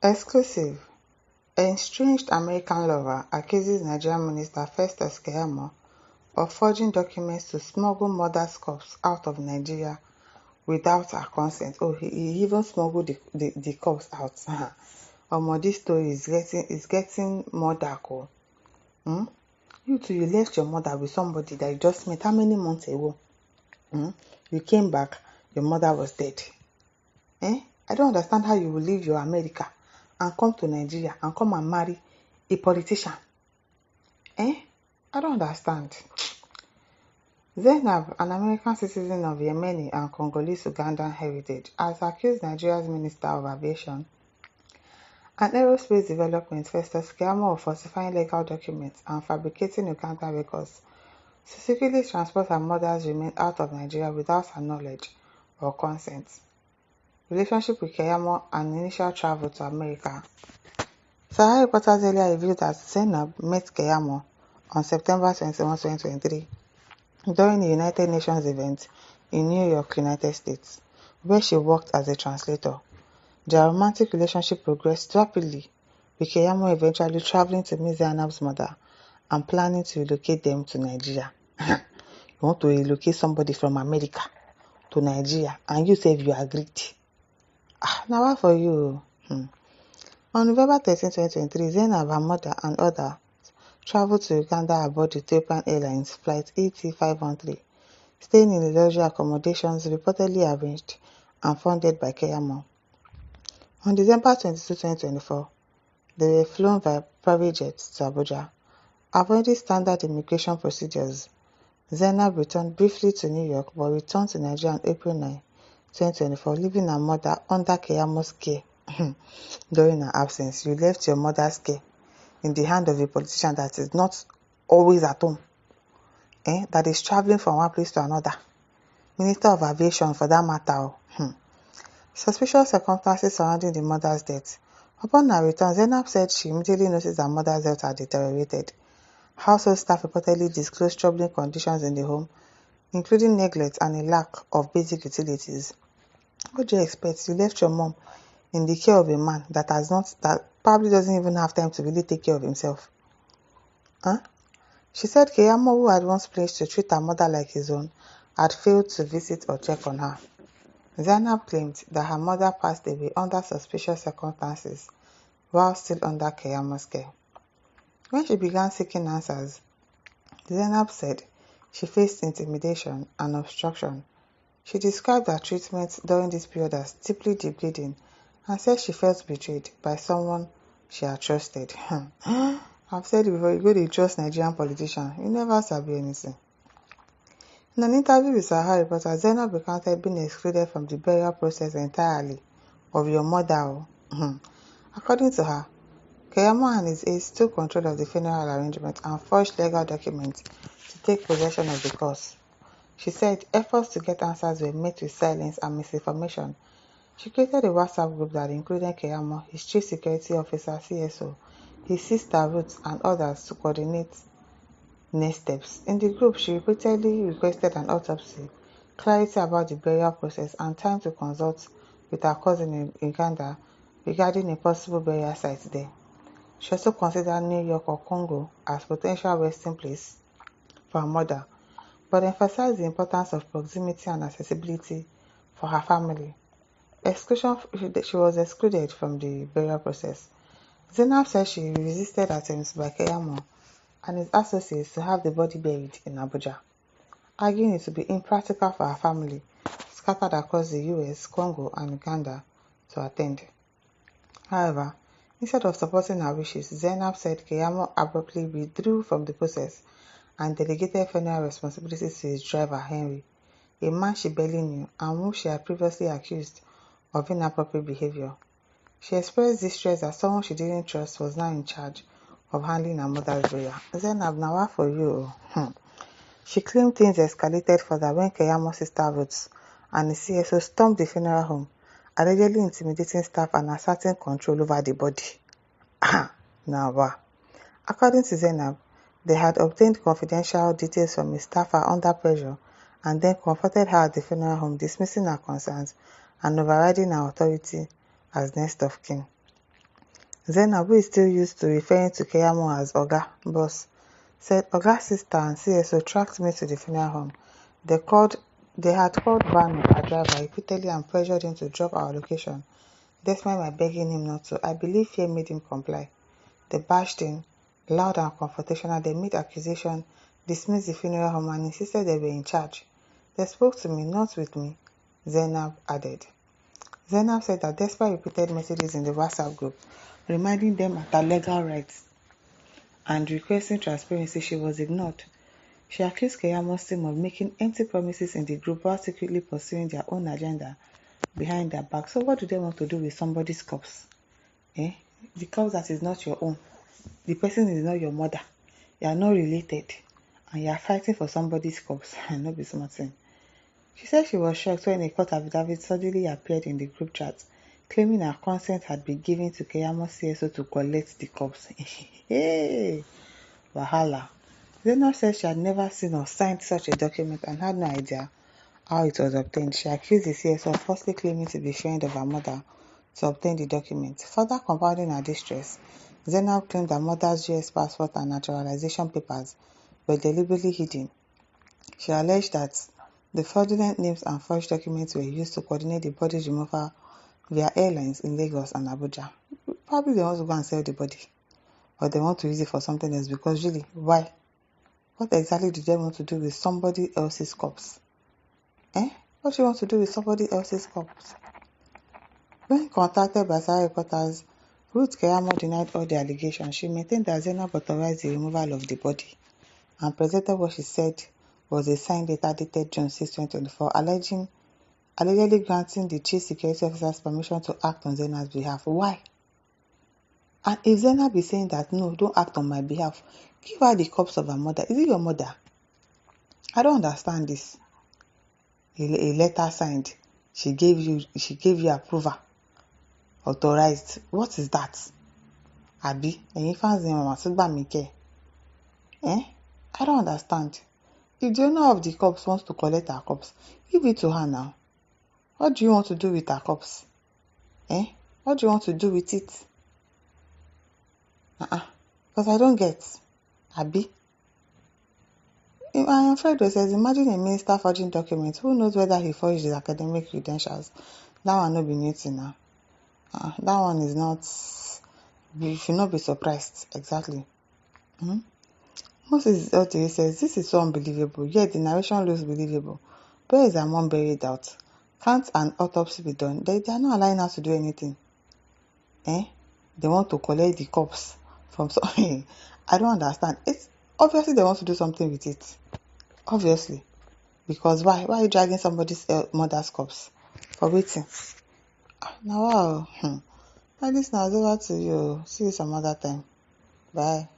Exclusive. Estranged American lover accuses Nigerian Minister Festus Keyamo of forging documents to smuggle mother's corpse out of Nigeria without her consent. Oh, he even smuggled the corpse out. This story is getting more dark. You too, you left your mother with somebody that you just met how many months ago? You came back, your mother was dead. I don't understand how you will leave your America and come to Nigeria and come and marry a politician. I don't understand. Zainab, an American citizen of Yemeni and Congolese-Ugandan heritage, has accused Nigeria's Minister of Aviation and Aerospace Development Festus Keyamo of falsifying legal documents and fabricating Ugandan records to secretly transport her mother's remains out of Nigeria without her knowledge or consent. Relationship with Keyamo and initial travel to America. Sahara reporters earlier revealed that Zainab met Keyamo on September 21, 2023 during a United Nations event in New York, United States, where she worked as a translator. Their romantic relationship progressed rapidly, with Keyamo eventually traveling to meet Zainab's mother and planning to relocate them to Nigeria. You want to relocate somebody from America to Nigeria, and you say you agreed. Now what for you? On November 13, 2023, Zainab, her mother, and others traveled to Uganda aboard Ethiopian Airlines Flight ET513, staying in the luxury accommodations reportedly arranged and funded by Keyamo. On December 22, 2024, they were flown via private jets to Abuja. Avoiding standard immigration procedures, Zainab returned briefly to New York but returned to Nigeria on April 9, 2024, leaving her mother under Keyamo's care. During her absence, you left your mother's care in the hand of a politician that is not always at home, that is traveling from one place to another. Minister of Aviation, for that matter. Suspicious circumstances surrounding the mother's death. Upon her return, Zainab said she immediately noticed her mother's health had deteriorated. Household staff reportedly disclosed troubling conditions in the home, including neglect and a lack of basic utilities. What do you expect? You left your mom in the care of a man that probably doesn't even have time to really take care of himself. She said Keyamo, who had once pledged to treat her mother like his own, had failed to visit or check on her. Zainab claimed that her mother passed away under suspicious circumstances while still under Keyamo's care. When she began seeking answers, Zainab said she faced intimidation and obstruction. She described her treatment during this period as deeply degrading and said she felt betrayed by someone she had trusted. I've said it before, you go to trust Nigerian politicians, you never sabi anything. In an interview with Sahara reporter, Zainab recounted being excluded from the burial process entirely of your mother. According to her, Keyamo and his aides took control of the funeral arrangement and forged legal documents to take possession of the corpse. She said efforts to get answers were met with silence and misinformation. She created a WhatsApp group that included Keyamo, his chief security officer CSO, his sister Ruth, and others to coordinate next steps. In the group, she repeatedly requested an autopsy, clarity about the burial process, and time to consult with her cousin in Uganda regarding a possible burial site there. She also considered New York or Congo as potential resting place for her mother, but emphasized the importance of proximity and accessibility for her family. She was excluded from the burial process. Zainab said she resisted attempts by Keyamo and his associates to have the body buried in Abuja, arguing it to be impractical for her family, scattered across the US, Congo, and Uganda, to attend. However, instead of supporting her wishes, Zainab said Keyamo abruptly withdrew from the process and delegated funeral responsibilities to his driver, Henry, a man she barely knew and whom she had previously accused of inappropriate behavior. She expressed distress that someone she didn't trust was now in charge of handling her mother's burial. Zainab, now what for you? She claimed things escalated further when Keyamo's sister Ruth and the CSO stormed the funeral home, allegedly intimidating staff and asserting control over the body. Now, according to Zainab, they had obtained confidential details from a staffer under pressure and then confronted her at the funeral home, dismissing her concerns and overriding her authority as next of kin. Zainab, who is still used to referring to Keyamo'S as Oga, boss, said Oga's sister and CSO tracked me to the funeral home. They had called Banu, our driver, repeatedly and pressured him to drop our location, despite my begging him not to. I believe fear made him comply. They bashed in, loud and confrontational. They made accusation, dismissed the funeral home, and insisted they were in charge. They spoke to me, not with me, Zainab added. Zainab said that despite repeated messages in the WhatsApp group, reminding them of their legal rights and requesting transparency, she was ignored. She accused Keyamo'S team of making empty promises in the group while secretly pursuing their own agenda behind their back. So what do they want to do with somebody's corpse? The corpse that is not your own. The person is not your mother. You are not related. And you are fighting for somebody's corpse. And not be something. She said she was shocked when a court affidavit suddenly appeared in the group chat, claiming her consent had been given to Keyamo'S CSO to collect the corpse. Hey, wahala. Zainab said she had never seen or signed such a document and had no idea how it was obtained. She accused the CSO of falsely claiming to be a friend of her mother to obtain the document. Further compounding her distress, Zainab claimed her mother's US passport and naturalization papers were deliberately hidden. She alleged that the fraudulent names and forged documents were used to coordinate the body removal via airlines in Lagos and Abuja. Probably they want to go and sell the body, or they want to use it for something else, because really, why? What exactly do they want to do with somebody else's corpse? What do you want to do with somebody else's corpse? When contacted by Sahara reporters, Ruth Keyamo denied all the allegations. She maintained that Zainab authorized the removal of the body and presented what she said was a signed letter dated June 6, 2024, allegedly granting the chief security officers permission to act on Zainab's behalf. Why? And if Zainab is saying that, no, don't act on my behalf, give her the corpse of her mother. Is it your mother? I don't understand this. A letter signed. She gave you approval. Authorized. What is that? Abi, fans I don't understand. If the owner of the corpse wants to collect her corpse, give it to her now. What do you want to do with her corpse? What do you want to do with it? Because I don't get. Abi. I am afraid it says, imagine a minister forging documents. Who knows whether he forged his academic credentials? That one no be anything now. That one is not. You should not be surprised. Exactly. Moses Otti says, this is so unbelievable, yet the narration looks believable. Where is our mom buried out? Can't an autopsy be done? They are not allowing us to do anything. They want to collect the corpse from something. I don't understand. It's obviously they want to do something with it. Obviously. Because why? Why are you dragging somebody's mother's corpse? For waiting. Now, wow. At least now it's over to you. See you some other time. Bye.